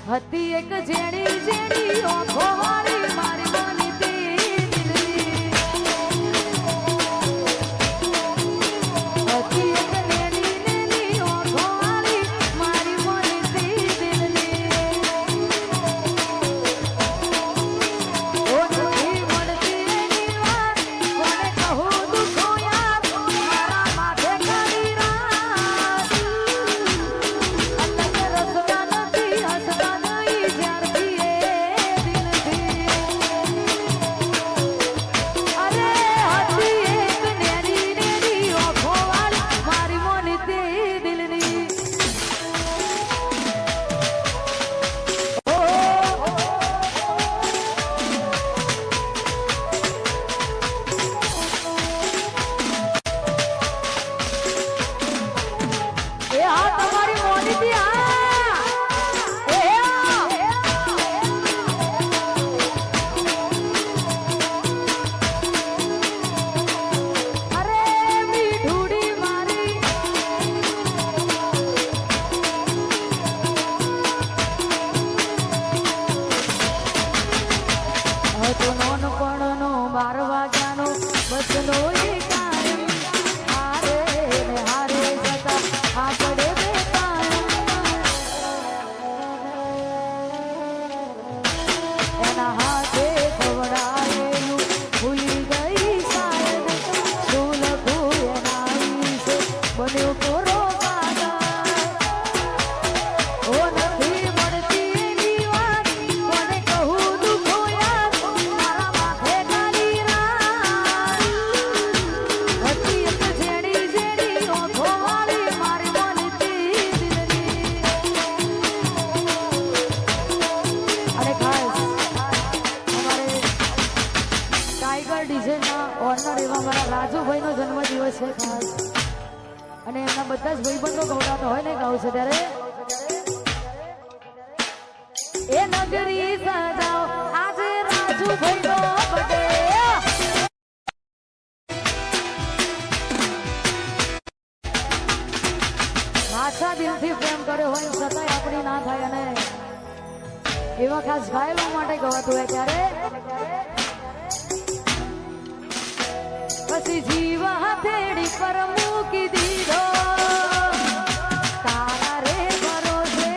હતી એક JD JD ઓખો વાળી મારી મોની રાજુભાઈ નો જન્મદિવસ છે ખાસ અને એમના બધા જ ભાઈબંધો ગવડાતા હોય ને ગાવ છે ત્યારે એ નગરી સજાઓ આજે રાજુભાઈ નો બર્થડે આછા દિલથી પ્રેમ કર્યો હોય છતાંય આપણી ના થાય અને એવા ખાસ ઘાયલો માટે ગવાતું હોય ત્યારે પછી જીવ હથેળી પર મૂકી દીધો તારા રે ભરોસે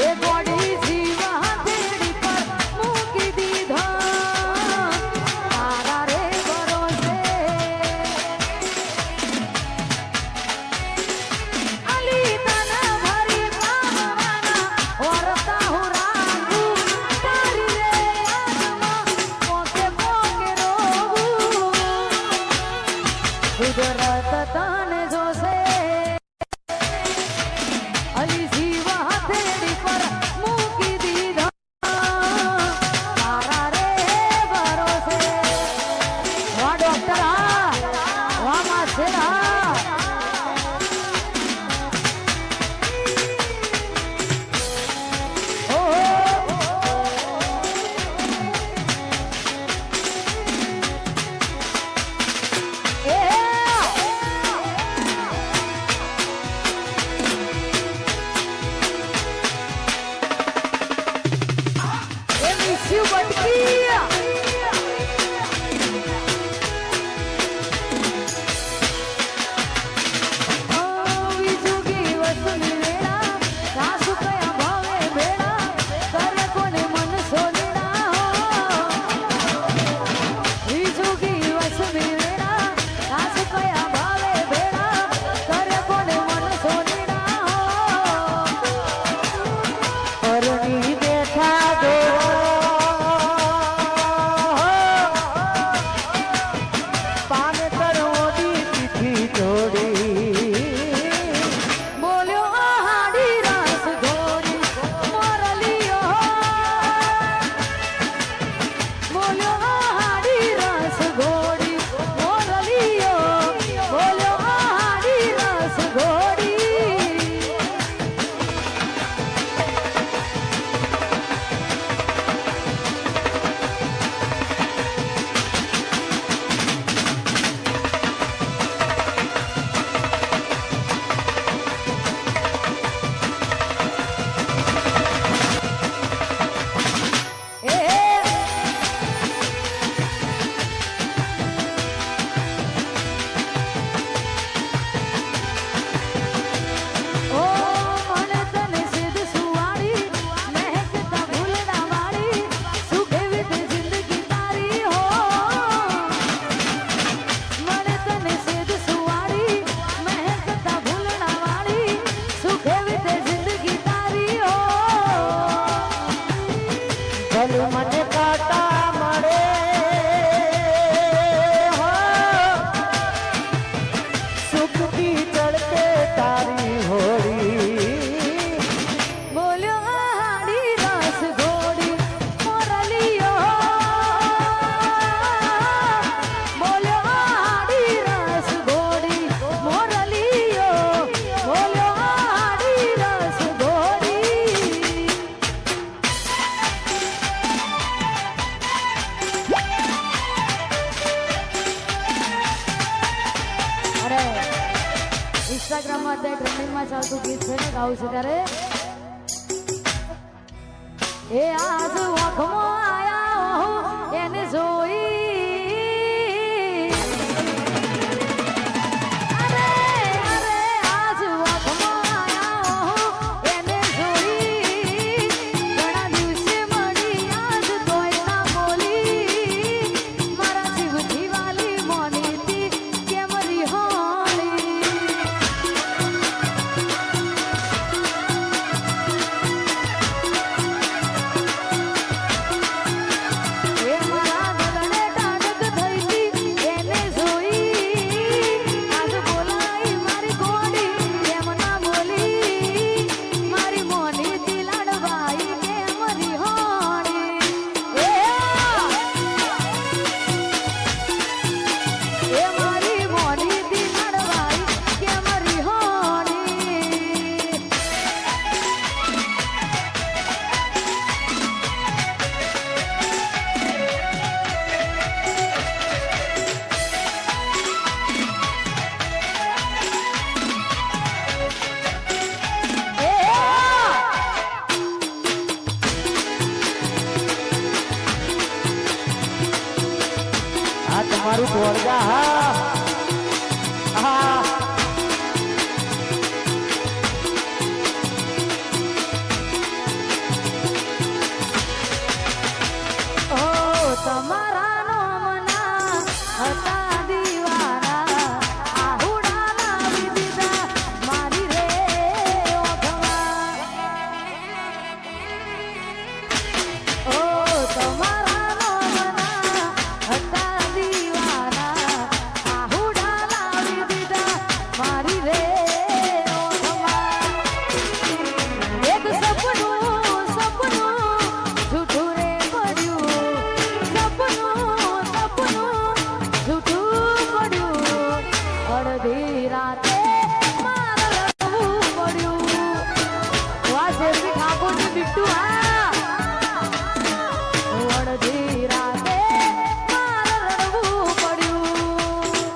એ ગોડી જીવ હથેળી પર મૂકી દીધો તારા રે ભરોસે અલી તના ભરી પામવાના ઓરતા હું રાખું તારી રે ઇન્સ્ટાગ્રામમાં અત્યારે ટ્રેન્ડિંગમાં ચાલતું ગીત છે ને ગાવું છે ત્યારે એ આજ વખમાં આયા એને જોઈ તમારું દોડગા હા હા ઓ તમારા નોમના હતા દીવાના આહુડા લાવી દીધા મારી રે ઓઠમાં ઓ તમારા નોમના હતા મારી રે ઓઠમાં એક સપનું જૂઠું રે પડ્યું સપનું જૂઠું પડ્યું અડધી રાતે મારે રડવું પડ્યું વાહ શેરવી ઠાકોરજી બિટ્ટુ હા અડધી રાતે મારે રડવું પડ્યું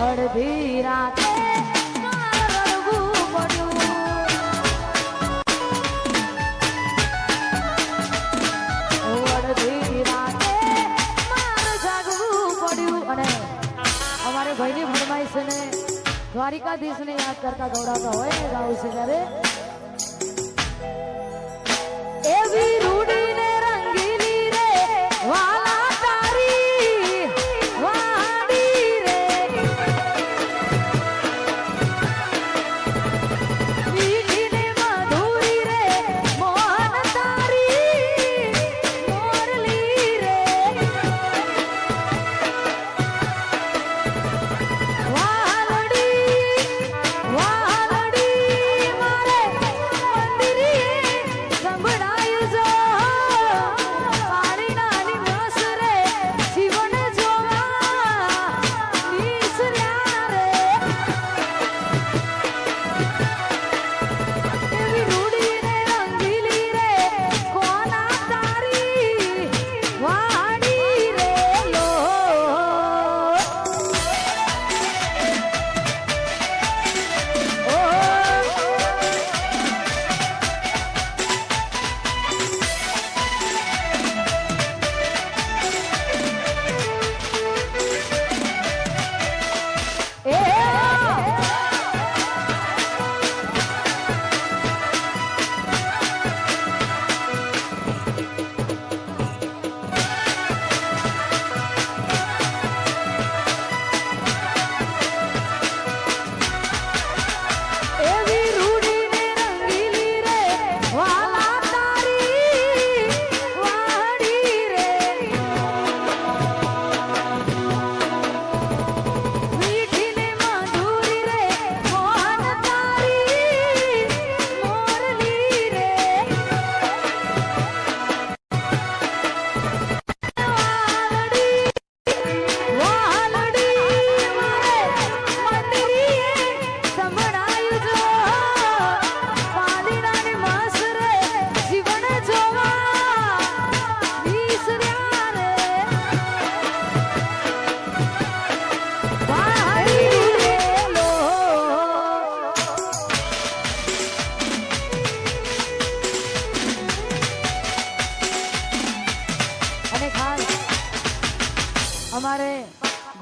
અડધી રાતે મારે રડવું પડ્યું અડધી રાતે મારે જાગવું પડ્યું અને અમારે ભાઈની ફરમાઈશ છે ને દ્વારિકાધીશને યાદ કરતા ગૌડાવતા હોય ને ગાવું છે ત્યારે એવી રૂડીને રંગીલી રે વાલા તારી વાડી રે મીઠીને મધુરી રે મોહન તારી મોરલી રે વાલડી મારે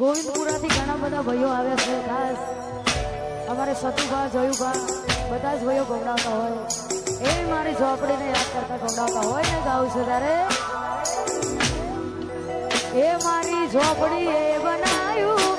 ગોવિંદપુરાથી ઘણા બધા ભાઈઓ આવ્યા છે ખાસ અમારે સતુભા જયુભા બધા જ ભાઈઓ ગવડાવતા હોય એ મારી ઝોપડીને યાદ કરતા ગવડાવતા હોય ને ગાઉં છું ત્યારે એ મારી ઝોપડી એ બનાવ્યું